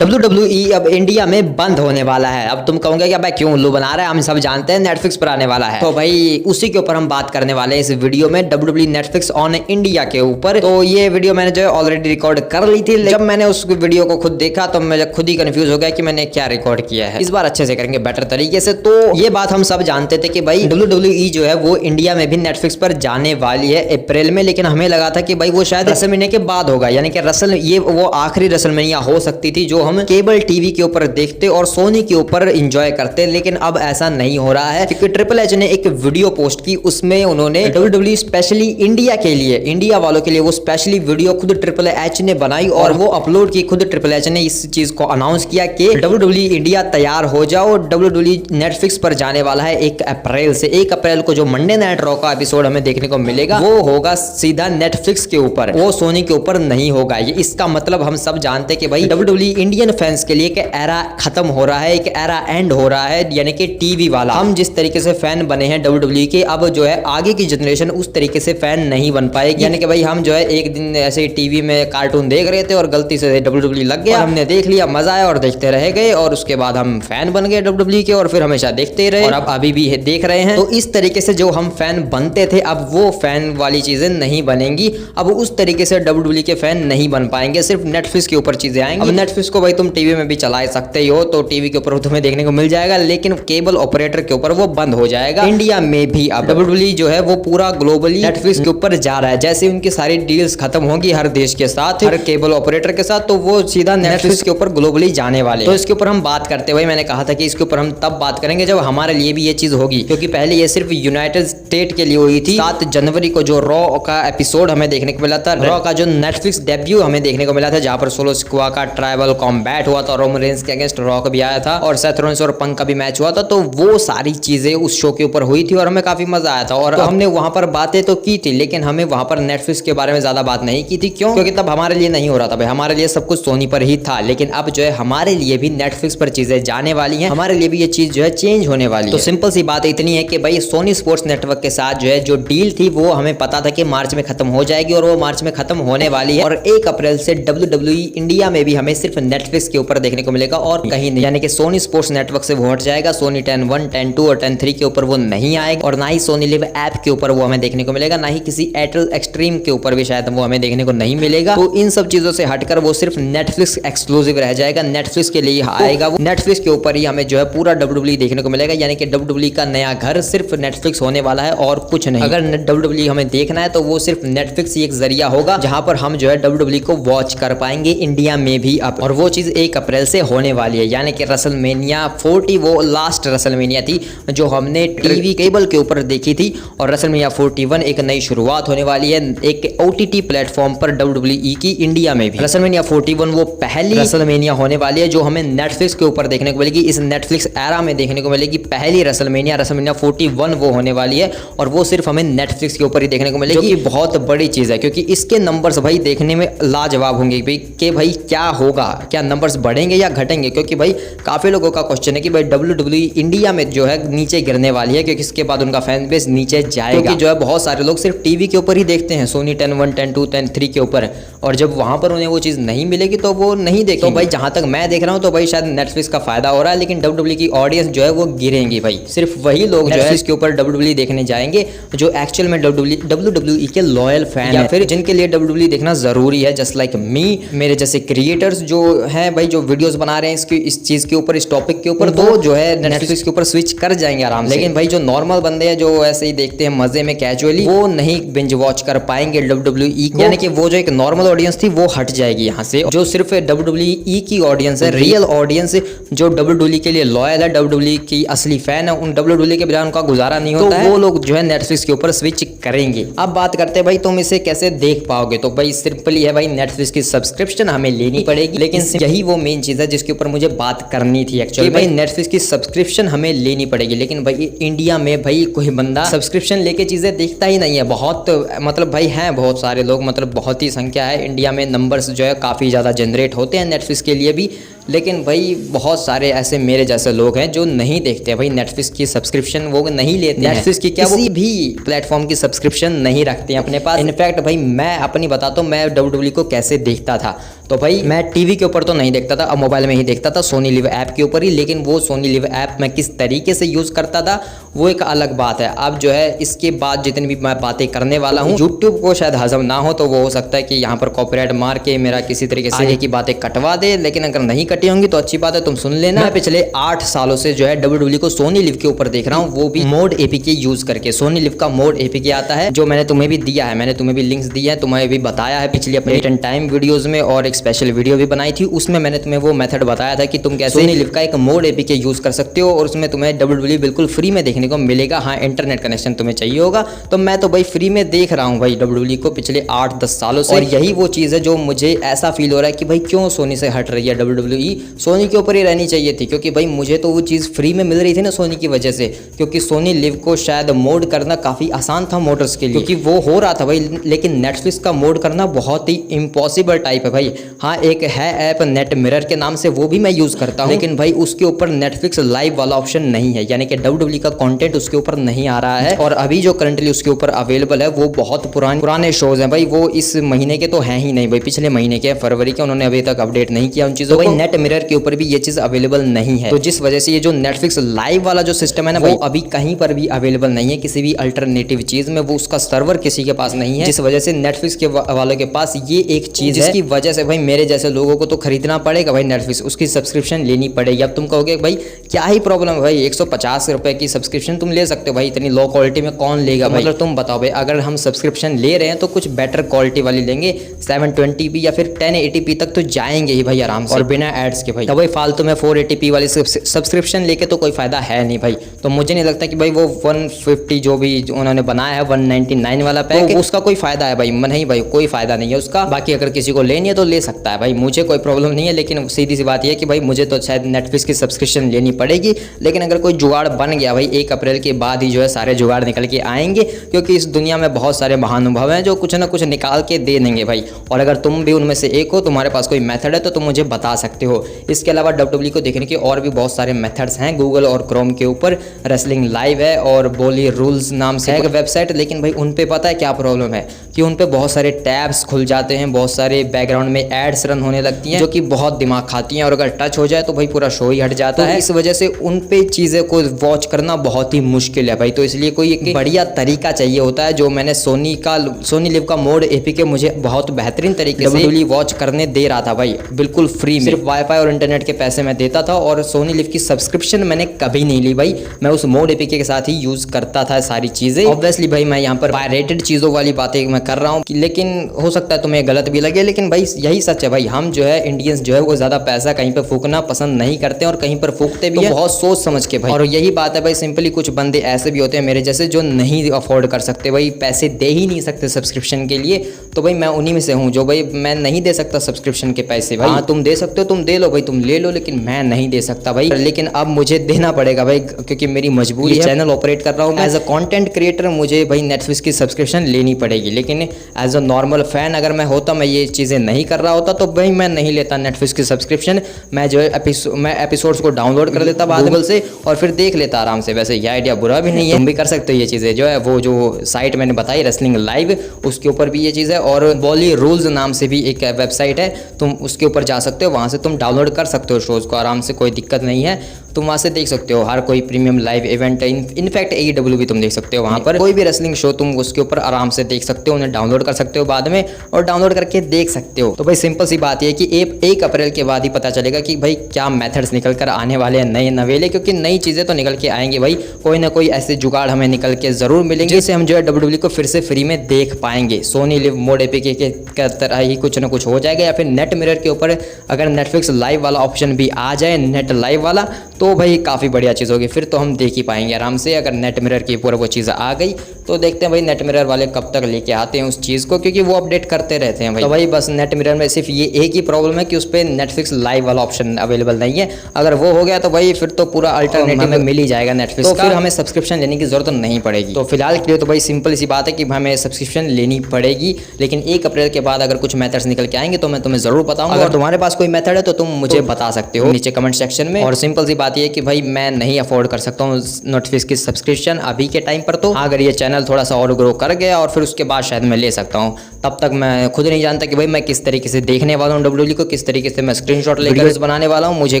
WWE अब India में बंद होने वाला है। अब तुम कहोगे कि भाई क्यों उल्लू बना रहा है, हम सब जानते हैं नेटफ्लिक्स पर आने वाला है। तो भाई उसी के ऊपर हम बात करने वाले हैं इस वीडियो में, WWE नेटफ्लिक्स ऑन इंडिया के ऊपर। तो ये वीडियो मैंने जो है ऑलरेडी रिकॉर्ड कर ली थी। जब मैंने उस वीडियो को खुद देखा तो मैं खुद ही कंफ्यूज हो गया कि मैंने क्या रिकॉर्ड किया है। इस बार अच्छे से करेंगे, बेटर तरीके से। तो ये बात हम सब जानते थे कि भाई WWE जो है वो इंडिया में भी नेटफ्लिक्स पर जाने वाली है अप्रैल में, लेकिन हमें लगा था कि भाई वो शायद रेसलमेनिया के बाद होगा, यानी कि ये वो आखिरी रेसलमेनिया हो सकती थी जो हम केबल टीवी के ऊपर देखते और सोनी के ऊपर एंजॉय करते। लेकिन अब ऐसा नहीं हो रहा है, क्योंकि ट्रिपल एच ने एक वीडियो पोस्ट की, उसमें उन्होंने WWE स्पेशली इंडिया के लिए, इंडिया वालों के लिए वो स्पेशली वीडियो खुद ट्रिपल एच ने बनाई और वो अपलोड की। खुद ट्रिपल एच ने इस चीज को अनाउंस किया कि WWE इंडिया तैयार हो जाओ, WWE नेटफ्लिक्स पर जाने वाला है 1 अप्रैल से। 1 अप्रैल को जो मंडे नाइट रॉ का एपिसोड हमें देखने को मिलेगा वो होगा सीधा नेटफ्लिक्स के ऊपर, वो सोनी के ऊपर नहीं होगा। ये इसका मतलब हम सब जानते कि भाई WWE इंडियन फैंस के लिए एक एरा खत्म हो रहा है, एक एरा एंड हो रहा है, यानी कि टीवी वाला। हम जिस तरीके से फैन बने हैं WWE के, अब जो है आगे की जनरेशन उस तरीके से फैन नहीं बन पाएगी। यानी कि भाई हम जो है एक दिन ऐसे टीवी में कार्टून देख रहे थे और गलती से WWE लग गया, हमने देख लिया, मजा आया और देखते रह गए, और उसके बाद हम फैन बन गए WWE के और फिर हमेशा देखते रहे और अब अभी भी देख रहे हैं। तो इस तरीके से जो हम फैन बनते थे अब वो फैन वाली चीजें नहीं बनेंगी। अब उस तरीके से WWE के फैन नहीं बन पाएंगे, सिर्फ नेटफ्लिक्स के ऊपर चीजें आएंगी। अब नेटफ्लिक्स को भाई तुम टीवी में भी चला सकते हो, तो टीवी के ऊपर तुम्हें देखने को मिल जाएगा, लेकिन केबल ऑपरेटर के ऊपर वो बंद हो जाएगा। इंडिया में भी अब WWE जो है वो पूरा ग्लोबली नेटफ्लिक्स के ऊपर जा रहा है। जैसे उनकी सारी डील्स खत्म होंगी हर देश के साथ, हर केबल ऑपरेटर के साथ, तो वो सीधा नेटफ्लिक्स के ऊपर ग्लोबली जाने वाले। तो इसके ऊपर हम बात करते हुए मैंने कहा था कि इसके ऊपर हम तब बात करेंगे जब हमारे लिए भी ये चीज होगी, क्योंकि पहले ये सिर्फ यूनाइटेड स्टेट के लिए हुई थी। 7 जनवरी को जो रॉ का एपिसोड हमें देखने को मिला था, रॉ का जो नेटफ्लिक्स डेब्यू हमें देखने को मिला था, जहां पर सोलो सिक्वा का ट्राइबल कॉम्बैट हुआ था, रोमन रेंस के अगेंस्ट रॉक भी आया था और सेथ रॉलिंस और पंक का भी मैच हुआ था। तो वो सारी चीजें उस शो के ऊपर हुई थी और हमें काफी मजा आया था और तो हमने वहां पर बातें तो की थी, लेकिन हमें वहां पर नेटफ्लिक्स के बारे में ज्यादा बात नहीं की थी। क्यों? क्योंकि तब हमारे लिए नहीं हो रहा था भाई, हमारे लिए सब कुछ सोनी पर ही था। लेकिन अब जो है हमारे लिए भी नेटफ्लिक्स पर चीजें जाने वाली हैं, हमारे लिए भी ये चीज जो है चेंज होने वाली है। तो सिंपल सी बात इतनी है कि भाई सोनी स्पोर्ट्स नेटवर्क के साथ जो है जो डील थी वो हमें पता था कि मार्च में खत्म हो जाएगी और वो मार्च में खत्म होने वाली है। और 1 अप्रैल से WWE इंडिया में भी हमें सिर्फ नेटफ्लिक्स के ऊपर देखने को मिलेगा और कहीं नहीं, यानी कि सोनी स्पोर्ट्स नेटवर्क से वो हट जाएगा। सोनी 10-1, 10-2 और 10-3 के ऊपर वो नहीं आएगा और ना ही सोनी लिव ऐप के ऊपर वो हमें देखने को मिलेगा, ना ही किसी एयरटेल एक्सट्रीम के ऊपर भी शायद वो हमें देखने को नहीं मिलेगा। तो इन सब चीजों से हटकर वो सिर्फ नेटफ्लिक्स एक्सक्लूसिव रह जाएगा, नेटफ्लिक्स के लिए आएगा वो, नेटफ्लिक्स के ऊपर ही हमें जो है पूरा WWE देखने को मिलेगा। यानी कि WWE का नया घर सिर्फ नेटफ्लिक्स होने वाला है और कुछ नहीं। अगर WWE हमें देखना है तो वो सिर्फ नेटफ्लिक्स ही एक जरिया होगा जहां पर हम जो है WWE को वॉच कर पाएंगे इंडिया में भी अब। और वो चीज 1 अप्रैल से होने वाली है, यानी कि रेसलमेनिया 40 वो लास्ट रेसलमेनिया थी जो हमने टीवी केबल के ऊपर देखी थी और रेसलमेनिया 41 एक नई शुरुआत होने वाली है एक OTT प्लेटफॉर्म पर WWE की इंडिया में भी। रेसलमेनिया 41 वो पहली रेसलमेनिया होने वाली है जो हमें नेटफ्लिक्स के ऊपर देखने को मिलेगी, इस नेटफ्लिक्स एरा में देखने को मिलेगी। पहली रेसलमेनिया 41 वो होने वाली है और वो सिर्फ हमें नेटफ्लिक्स के ऊपर ही देखने को मिलेगी, जो कि बहुत बड़ी चीज है, क्योंकि इसके नंबर्स भाई देखने में लाजवाब होंगे कि भाई क्या होगा, क्या नंबर्स बढ़ेंगे या घटेंगे। क्योंकि भाई काफी लोगों का क्वेश्चन है कि भाई WWE इंडिया में जो है नीचे गिरने वाली है, क्योंकि इसके बाद उनका फैन बेस नीचे जाएगा, क्योंकि जो है बहुत सारे लोग सिर्फ टीवी के ऊपर ही देखते हैं, सोनी 10-1, 10-2, 10-3 के ऊपर, और जब वहां पर उन्हें वो चीज नहीं मिलेगी तो वो नहीं देखेंगे। तो भाई जहां तक मैं देख रहा हूं तो भाई शायद नेटफ्लिक्स का फायदा हो रहा है, लेकिन WWE की ऑडियंस जो है वो गिरेंगी भाई। सिर्फ वही लोग जो है इसके ऊपर WWE देखने जाएंगे जो एक्चुअल में WWE के लॉयल फैन या फिर जिनके लिए WWE देखना जरूरी है, जस्ट लाइक मी, मेरे जैसे क्रिएटर्स जो हैं भाई, जो वीडियोस बना रहे हैं इस चीज के ऊपर, इस टॉपिक के ऊपर, तो जो है नेटफ्लिक्स के ऊपर स्विच कर जाएंगे आराम से। लेकिन भाई जो नॉर्मल बंदे हैं जो ऐसे ही देखते हैं मजे में कैजुअली, वो नहीं बिंज वॉच कर पाएंगे WWE को, यानी कि वो जो एक नॉर्मल ऑडियंस थी वो हट जाएगी यहाँ से। जो सिर्फ WWE की ऑडियंस है, रियल ऑडियंस जो WWE के लिए लॉयल है, WWE की असली फैन है, उन WWE के बिना उनका गुजारा नहीं होता है, वो लोग जो है नेटफ्लिक्स के ऊपर स्विच करेंगे। अब बात करते हैं भाई तुम इसे कैसे देख पाओगे। तो भाई सिंपली है भाई, नेटफ्लिक्स की सब्सक्रिप्शन हमें लेनी पड़ेगी, लेकिन यही वो मेन चीज है जिसके ऊपर मुझे बात करनी थी एक्चुअली। भाई नेटफ्लिक्स की सब्सक्रिप्शन हमें लेनी पड़ेगी, लेकिन भाई इंडिया में भाई कोई बंदा सब्सक्रिप्शन लेके चीजें देखता ही नहीं है। बहुत मतलब भाई हैं बहुत सारे लोग, मतलब बहुत ही संख्या है इंडिया में, नंबर्स जो है काफी ज्यादा जनरेट होते हैं नेटफ्लिक्स के लिए भी, लेकिन भाई बहुत सारे ऐसे मेरे जैसे लोग हैं जो नहीं देखते भाई नेटफ्लिक्स की सब्सक्रिप्शन, वो नहीं लेते हैं नेटफ्लिक्स की, क्या किसी भी प्लेटफॉर्म की सब्सक्रिप्शन नहीं रखते हैं अपने पास। इनफैक्ट भाई मैं अपनी बताता हूँ, मैं WWE को कैसे देखता था। तो भाई मैं टीवी के ऊपर तो नहीं देखता था, अब मोबाइल में ही देखता था, सोनी लिव ऐप के ऊपर ही। लेकिन वो सोनी लिव ऐप मैं किस तरीके से यूज़ करता था वो एक अलग बात है। अब जो है इसके बाद जितनी भी मैं बातें करने वाला हूँ, यूट्यूब को शायद हजम ना हो तो वो हो सकता है कि यहाँ पर कॉपीराइट मार के मेरा किसी तरीके से आगे की बातें कटवा दे, लेकिन अगर नहीं कटी होंगी तो अच्छी बात है, तुम सुन लेना। मैं पिछले 8 सालों से जो है WWE को सोनी लिव के ऊपर देख रहा हूँ, वो भी मोड एपीके यूज करके। सोनी लिव का मोड एपीके आता है जो मैंने तुम्हें भी दिया है, मैंने तुम्हें भी लिंक्स दिया है, तुम्हें भी बताया है पिछली अपने डेट एंड टाइम वीडियोस में, और एक स्पेशल वीडियो भी बनाई थी, उसमें मैंने तुम्हें वो मेथड बताया था कि तुम कैसे सोनी लिव का एक मोड एपीके यूज कर सकते हो और उसमें तुम्हें WWE बिल्कुल फ्री में देखने को मिलेगा। हाँ, इंटरनेट कनेक्शन तुम्हें चाहिए होगा। तो मैं तो भाई फ्री में देख रहा हूँ भाई WWE को पिछले 8-10 सालों से, और यही वो चीज़ है जो मुझे ऐसा फील हो रहा है कि भाई क्यों सोनी से हट रही है WWE, सोनी के ऊपर ही रहनी चाहिए थी। क्योंकि भाई मुझे तो वो चीज़ फ्री में मिल रही थी ना सोनी की वजह से, क्योंकि सोनी लिव को शायद मोड करना काफ़ी आसान था मोटर्स के लिए, क्योंकि वो हो रहा था भाई। लेकिन नेटफ्लिक्स का मोड करना बहुत ही इम्पॉसिबल टाइप है भाई। हाँ, एक है ऐप नेट मिरर के नाम से, वो भी मैं यूज़ करता हूँ, लेकिन भाई उसके ऊपर नेटफ्लिक्स लाइव वाला ऑप्शन नहीं है, यानी कि WWE का कंटेंट उसके ऊपर नहीं आ रहा है। और अभी जो करंटली उसके ऊपर अवेलेबल है वो बहुत पुराने शोज हैं भाई, वो इस महीने के तो हैं ही नहीं भाई, पिछले महीने के, फरवरी के, उन्होंने अभी तक अपडेट नहीं किया उन चीज़ों को। नेट मिरर के ऊपर भी ये चीज़ अवेलेबल नहीं है, तो जिस वजह से ये जो नेटफ्लिक्स लाइव वाला जो सिस्टम है ना भाई, अभी कहीं पर भी अवेलेबल नहीं है किसी भी अल्टरनेटिव चीज़ में, वो उसका सर्वर किसी के पास नहीं है, जिस वजह से नेटफ्लिक्स के वालों के पास ये एक चीज़ है, जिसकी वजह से भाई मेरे जैसे लोगों को तो खरीदना पड़ेगा भाई नेटफ्लिक्स, उसकी सब्सक्रिप्शन लेनी पड़ेगी। अब तुम कहोगे भाई क्या ही प्रॉब्लम है भाई, 150 रुपए की सब्सक्रिप्शन तुम ले सकते हो भाई, इतनी लो क्वालिटी में कौन लेगा भाई? मतलब तुम बताओ भाई, अगर हम सब्सक्रिप्शन ले रहे हैं तो कुछ बेटर क्वालिटी वाली लेंगे, 720p या फिर 1080p तक तो जाएंगे ही भाई आराम से, और बिना एड्स के भाई। तो भाई फालतू में 480p वाली सब्सक्रिप्शन लेके तो कोई फायदा है नहीं भाई। तो मुझे नहीं लगता कि भाई वो 150 जो भी उन्होंने बनाया है 199 वाला पैक, तो उसका कोई फायदा है भाई? नहीं भाई, कोई फायदा नहीं है उसका। बाकी अगर किसी को लेनी है तो ले सकता है भाई, मुझे कोई प्रॉब्लम नहीं है। लेकिन सीधी सी बात यह है कि भाई मुझे तो शायद नेटफ्लिक्स की सब्सक्रिप्शन लेनी पड़ेगी। लेकिन अगर कोई जुगाड़ बन गया भाई, 1 अप्रैल के बाद ही जो है सारे जुगाड़ निकल के आएंगे, क्योंकि इस दुनिया में बहुत सारे महानुभाव हैं जो कुछ ना कुछ निकाल के दे देंगे भाई। और अगर तुम भी उनमें से एक हो, तुम्हारे पास कोई मेथड है तो तुम मुझे बता सकते हो। इसके अलावा WWE को देखने के और भी बहुत सारे मेथड्स हैं गूगल और क्रोम के ऊपर। रेसलिंग लाइव है और बॉली रूल्स नाम से एक वेबसाइट, लेकिन भाई उन पे पता है क्या प्रॉब्लम है कि उन पे बहुत सारे टैब्स खुल जाते हैं, बहुत सारे बैकग्राउंड में एड्स रन होने लगती हैं जो कि बहुत दिमाग खाती हैं, और अगर टच हो जाए तो भाई पूरा शो ही हट जाता है। इस वजह से उन पे चीज़ें को वॉच करना बहुत ही मुश्किल है भाई। तो इसलिए कोई एक बढ़िया तरीका चाहिए होता है, जो मैंने सोनी लिव का मोड एपीके मुझे बहुत बेहतरीन तरीके से वॉच करने दे रहा था भाई, बिल्कुल फ्री में। सिर्फ वाईफाई और इंटरनेट के पैसे मैं देता था, और सोनी लिव की सब्सक्रिप्शन मैंने कभी नहीं ली भाई। मैं उस मोड एपीके के साथ ही यूज करता था सारी चीजें। ऑब्वियसली भाई मैं यहाँ पर पायरेटेड चीजों वाली बातें मैं कर रहा हूँ, लेकिन हो सकता है तुम्हें गलत भी लगे, लेकिन भाई यही सच है भाई। हम जो है इंडियंस जो है वो ज्यादा पैसा कहीं पर फूकना पसंद नहीं करते, और कहीं पर फूकते भी बहुत सोच समझ के भाई। और यही बात है भाई, सिंपली कुछ बंदे ऐसे भी होते हैं मेरे जैसे जो नहीं अफोर्ड कर सकते भाई, पैसे दे ही नहीं सकते सब्सक्रिप्शन के लिए। तो भाई मैं उन्हीं में से हूँ जो भाई मैं नहीं दे सकता सब्सक्रिप्शन के पैसे भाई। हाँ, तुम दे सकते हो, तुम दे लो भाई, तुम ले लो, लेकिन मैं नहीं दे सकता भाई। लेकिन अब मुझे देना पड़ेगा भाई, क्योंकि मेरी मजबूरी है, चैनल ऑपरेट कर रहा हूँ मैं एज अ कंटेंट क्रिएटर, मुझे भाई नेटफ्लिक्स की सब्सक्रिप्शन लेनी पड़ेगी। लेकिन एज अ नॉर्मल फैन अगर मैं होता, मैं ये चीज़ें नहीं कर रहा होता, तो भाई मैं नहीं लेता नेटफ्लिक्स की सब्सक्रिप्शन। मैं जो है मैं एपिसोड्स को डाउनलोड कर लेता गूगल से और फिर देख लेता आराम से। वैसे यह आइडिया बुरा भी नहीं है, तुम भी कर सकते हो ये चीज़ें। जो है वो जो साइट मैंने बताई रेसलिंग लाइव, उसके ऊपर भी ये चीज़ है, और बॉली रूल्स नाम से भी एक वेबसाइट है, तुम उसके ऊपर जा सकते हो, वहाँ से तुम डाउनलोड कर सकते हो शोज़ को आराम से, कोई दिक्कत नहीं है। तुम वहाँ से देख सकते हो हर कोई premium live event, in fact AEW भी तुम देख सकते हो वहाँ पर, कोई भी रेसलिंग शो तुम उसके ऊपर आराम से देख सकते हो, उन्हें डाउनलोड कर सकते हो बाद में, और डाउनलोड करके देख सकते हो। तो भाई सिंपल सी बात यह कि 1 अप्रैल के बाद ही पता चलेगा कि भाई क्या मेथड्स निकल कर आने वाले हैं नए नवेले, क्योंकि नई चीज़ें तो निकल के आएंगी भाई, कोई ना कोई ऐसे जुगाड़ हमें निकल के ज़रूर मिलेंगे, जिससे हम जो है WWE को फिर से फ्री में देख पाएंगे। सोनी लिव मोड एपीके के तरह ही कुछ ना कुछ हो जाएगा, या फिर नेट मिरर के ऊपर अगर नेटफ्लिक्स लाइव वाला ऑप्शन भी आ जाए, नेट लाइव वाला, तो भाई काफ़ी बढ़िया चीज़ होगी, फिर तो हम देख ही पाएंगे आराम से। अगर नेट मिरर की ऊपर वो चीज़ आ गई तो देखते हैं भाई नेट मिरर वाले कब तक लेके आते हैं उस चीज़ को, क्योंकि वो अपडेट करते रहते हैं भाई। तो भाई बस नेट मिरर में सिर्फ ये एक ही प्रॉब्लम है कि उस पर नेटफ्लिक्स लाइव वाला ऑप्शन अवेलेबल नहीं है। अगर वो हो गया तो भाई फिर तो पूरा अल्टरनेटिव में मिल ही जाएगा नेटफ्लिक्स, तो फिर हमें सब्सक्रिप्शन लेने की जरूरत नहीं पड़ेगी। तो फिलहाल के लिए तो भाई सिंपल सी बात है कि हमें सब्सक्रिप्शन लेनी पड़ेगी, लेकिन 1 अप्रैल के बाद अगर कुछ मेथड्स निकल के आएंगे तो मैं तुम्हें जरूर बताऊंगा। अगर तुम्हारे पास कोई मेथड है तो तुम मुझे बता सकते हो नीचे कमेंट सेक्शन में। और सिंपल सी बात ये है कि भाई मैं नहीं अफोर्ड कर सकता हूँ नेटफ्लिक्स की सब्सक्रिप्शन अभी के टाइम पर। तो अगर ये चैनल थोड़ा सा और ग्रो कर गया और फिर उसके बाद शायद मैं ले सकता हूँ, तब तक मैं खुद नहीं जानता कि भाई मैं किस तरीके से देखने वाला हूँ WWE को, किस तरीके से मैं स्क्रीनशॉट लेकर वीडियोस बनाने वाला हूँ, मुझे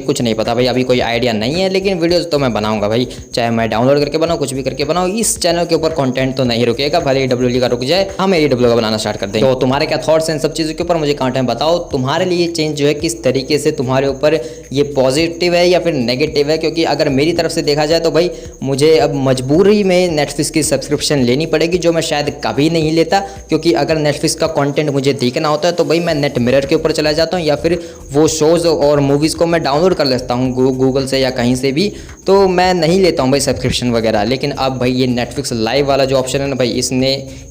कुछ नहीं पता भाई, अभी कोई आइडिया नहीं है। लेकिन वीडियोस तो मैं बनाऊंगा भाई, चाहे मैं डाउनलोड करके बनाऊँ, कुछ भी करके बनाऊँ। इस चैनल के ऊपर कंटेंट तो नहीं रुकेगा, भले WWE का रुक जाए, हम AEW का बनाना स्टार्ट कर देंगे। तो तुम्हारे क्या थॉट्स हैं सब चीज़ों के ऊपर मुझे कमेंट में बताओ। तुम्हारे लिए चेंज जो है किस तरीके से तुम्हारे ऊपर ये पॉजिटिव है या फिर नेगेटिव है, क्योंकि अगर मेरी तरफ से देखा जाए तो भाई मुझे अब मजबूरी में नेटफ्लिक्स की सब्सक्रिप्शन लेनी पड़ेगी, जो मैं शायद कभी नहीं लेता। क्योंकि अगर नेटफ्लिक्स का कंटेंट मुझे देखना होता है तो भाई मैं नेट मिरर के ऊपर चला जाता हूँ, या फिर वो शोज़ और मूवीज़ को मैं डाउनलोड कर लेता हूँ गूगल से या कहीं से भी, तो मैं नहीं लेता हूँ भाई सब्सक्रिप्शन वगैरह। लेकिन अब भाई ये नेटफ्लिक्स लाइव वाला जो ऑप्शन है ना भाई,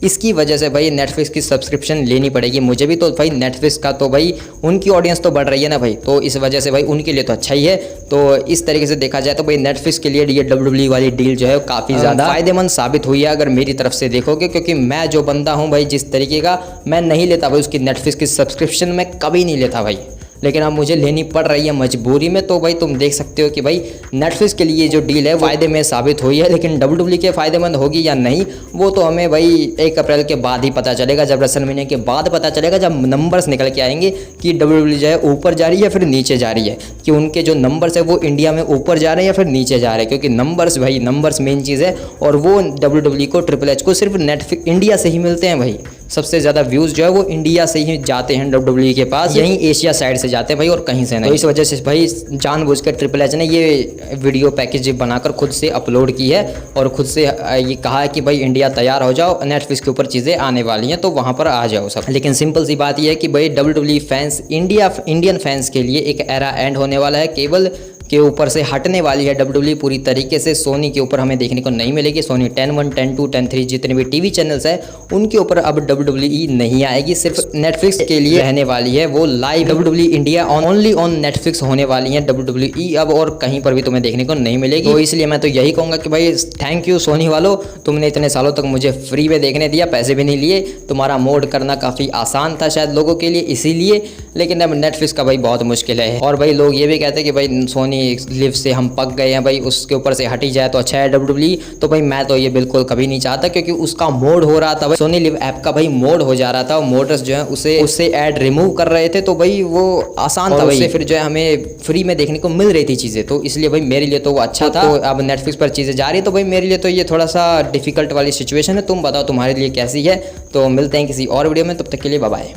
इसकी वजह से भाई नेटफ्लिक्स की सब्सक्रिप्शन लेनी पड़ेगी मुझे भी। तो भाई नेटफ्लिक्स का तो भाई उनकी ऑडियंस तो बढ़ रही है ना भाई, तो इस वजह से भाई उनके लिए तो अच्छा ही है। तो इस तरीके से देखा जाए तो भाई नेटफ्लिक्स के लिए ये WWE वाली डील जो है काफ़ी ज़्यादा फायदेमंद साबित हुई है अगर मेरी तरफ से देखोगे। क्योंकि मैं जो बंदा हूँ भाई, जिस तरीके का, मैं नहीं लेता भाई उसकी नेटफ्लिक्स की सब्सक्रिप्शन, मैं कभी नहीं लेता भाई, लेकिन अब मुझे लेनी पड़ रही है मजबूरी में। तो भाई तुम देख सकते हो कि भाई नेटफ्लिक्स के लिए जो डील है फ़ायदे में साबित हुई है, लेकिन WWE के फ़ायदेमंद होगी या नहीं वो तो हमें भाई 1 अप्रैल के बाद ही पता चलेगा, जब रेसलमेनिया के बाद पता चलेगा, जब नंबर्स निकल के आएंगे कि WWE जो है ऊपर जा रही है या फिर नीचे जा रही है, कि उनके जो नंबर्स है वो इंडिया में ऊपर जा रहे हैं या फिर नीचे जा रहे हैं। क्योंकि नंबर्स भाई, नंबर्स मेन चीज़ है, और वो WWE को, ट्रिपल एच को सिर्फ नेटफ्लिक्स इंडिया से ही मिलते हैं भाई। सबसे ज़्यादा व्यूज़ जो है वो इंडिया से ही जाते हैं WWE के पास, यहीं एशिया साइड से जाते हैं भाई, और कहीं से नहीं। तो इस वजह से भाई जानबूझकर ट्रिपल एच ने ये वीडियो पैकेज बनाकर खुद से अपलोड की है और खुद से ये कहा है कि भाई इंडिया तैयार हो जाओ, नेटफ्लिक्स के ऊपर चीज़ें आने वाली हैं तो वहाँ पर आ जाओ सब। लेकिन सिंपल सी बात यह है कि भाई WWE फैंस, इंडियन फैंस के लिए एक एरा एंड होने वाला है। केबल के ऊपर से हटने वाली है WWE पूरी तरीके से। सोनी के ऊपर हमें देखने को नहीं मिलेगी। सोनी 10-1, 10-2, 10-3 जितने भी टीवी चैनल्स है उनके ऊपर अब WWE नहीं आएगी, सिर्फ नेटफ्लिक्स के लिए रहने वाली है। वो live WWE India only on Netflix होने वाली है WWE अब, और कहीं पर भी तुम्हें देखने को नहीं मिलेगी। तो इसलिए मैं तो यही कहूँगा कि भाई थैंक यू सोनी वालों, तुमने इतने सालों तक मुझे फ्री में देखने दिया, पैसे भी नहीं लिए। तुम्हारा मोड करना काफ़ी आसान था शायद लोगों के लिए, इसीलिए। लेकिन अब नेटफ्लिक्स का भाई बहुत मुश्किल है। और भाई लोग ये भी कहते हैं कि भाई सोनी लिव से हम पक गए हैं भाई, उसके ऊपर से हटी जाए तो अच्छा है WWE। तो भाई मैं तो ये बिल्कुल कभी नहीं चाहता, क्योंकि उसका मोड हो रहा था भाई, सोनी लिव ऐप का भाई मोड हो जा रहा था, मोडर्स जो है उससे ऐड रिमूव कर रहे थे, तो भाई वो आसान था भाई, फिर जो है हमें फ्री में देखने को मिल रही थी चीज़ें। तो इसलिए भाई मेरे लिए तो वो अच्छा था। तो अब नेटफ्लिक्स पर चीज़ें जा रही है तो भाई मेरे लिए तो ये थोड़ा सा डिफिकल्ट वाली सिचुएशन है। तुम बताओ तुम्हारे लिए कैसी है। तो मिलते हैं किसी और वीडियो में, तब तक के लिए बाय बाय।